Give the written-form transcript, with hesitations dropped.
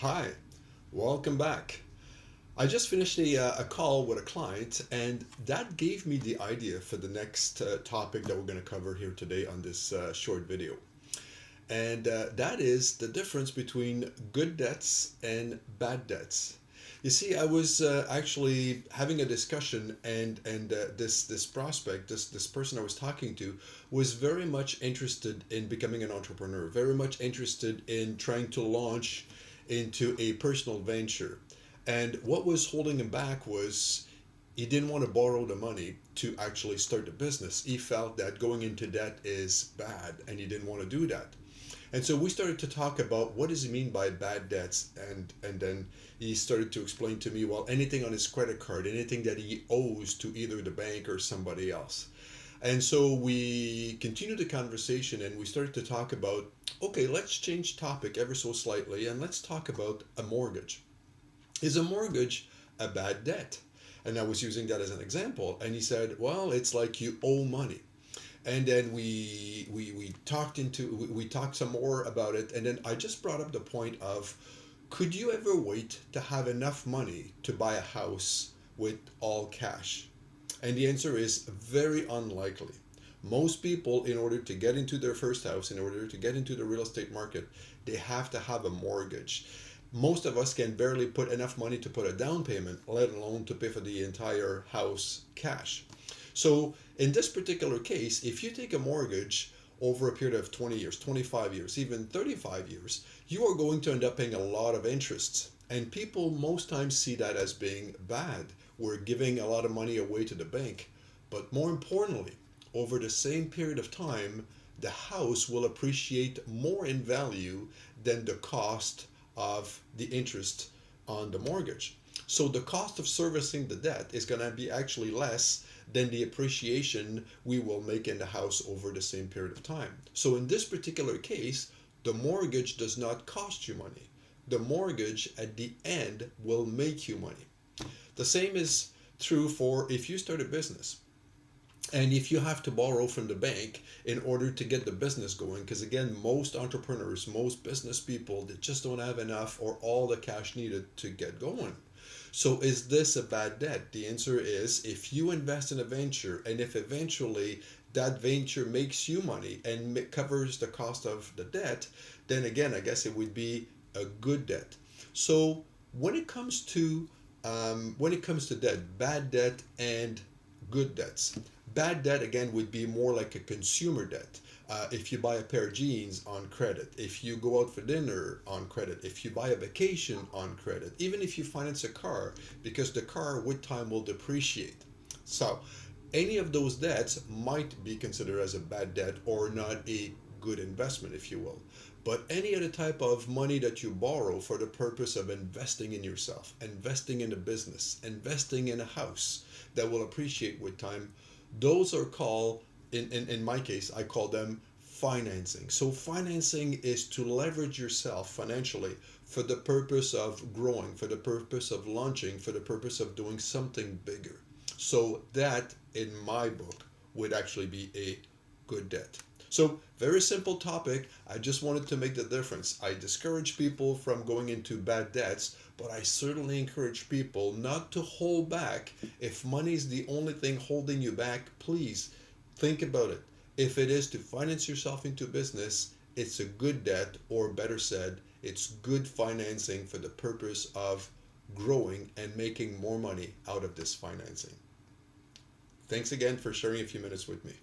Hi, welcome back. I just finished a call with a client, and that gave me the idea for the next topic that we're going to cover here today on this short video. And that is the difference between good debts and bad debts. You see, I was actually having a discussion, and this prospect, this person I was talking to, was very much interested in becoming an entrepreneur, very much interested in trying to launch into a personal venture. And what was holding him back was he didn't want to borrow the money to actually start the business. He felt that going into debt is bad, and he didn't want to do that. And so we started to talk about what does he mean by bad debts, and then he started to explain to me, well, anything on his credit card, anything that he owes to either the bank or somebody else. And so we continued the conversation, and we started to talk about, okay, let's change topic ever so slightly, and let's talk about a mortgage. Is a mortgage a bad debt? And I was using that as an example, and he said, well, it's like you owe money. And then we talked some more about it, and then I just brought up the point of, could you ever wait to have enough money to buy a house with all cash? And the answer is very unlikely. Most people, in order to get into their first house, in order to get into the real estate market, they have to have a mortgage. Most of us can barely put enough money to put a down payment, let alone to pay for the entire house cash. So in this particular case, if you take a mortgage over a period of 20 years, 25 years, even 35 years, you are going to end up paying a lot of interests. And people most times see that as being bad. We're giving a lot of money away to the bank. But more importantly, over the same period of time, the house will appreciate more in value than the cost of the interest on the mortgage. So the cost of servicing the debt is going to be actually less than the appreciation we will make in the house over the same period of time. So in this particular case, the mortgage does not cost you money. The mortgage at the end will make you money. The same is true for if you start a business. And if you have to borrow from the bank in order to get the business going, because again, most entrepreneurs, most business people, they just don't have enough or all the cash needed to get going. So is this a bad debt? The answer is, if you invest in a venture and if eventually that venture makes you money and covers the cost of the debt, then again, I guess it would be a good debt. So when it comes to debt, bad debt and good debts. Bad debt again would be more like a consumer debt. If you buy a pair of jeans on credit, if you go out for dinner on credit, if you buy a vacation on credit, even if you finance a car, because the car with time will depreciate. So any of those debts might be considered as a bad debt or not a good investment, if you will. But any other type of money that you borrow for the purpose of investing in yourself, investing in a business, investing in a house that will appreciate with time, those are called, in my case, I call them financing. So financing is to leverage yourself financially for the purpose of growing, for the purpose of launching, for the purpose of doing something bigger. So that, in my book, would actually be a good debt. So very simple topic. I just wanted to make the difference. I discourage people from going into bad debts, but I certainly encourage people not to hold back. If money is the only thing holding you back, please think about it. If it is to finance yourself into business, it's a good debt, or better said, it's good financing for the purpose of growing and making more money out of this financing. Thanks again for sharing a few minutes with me.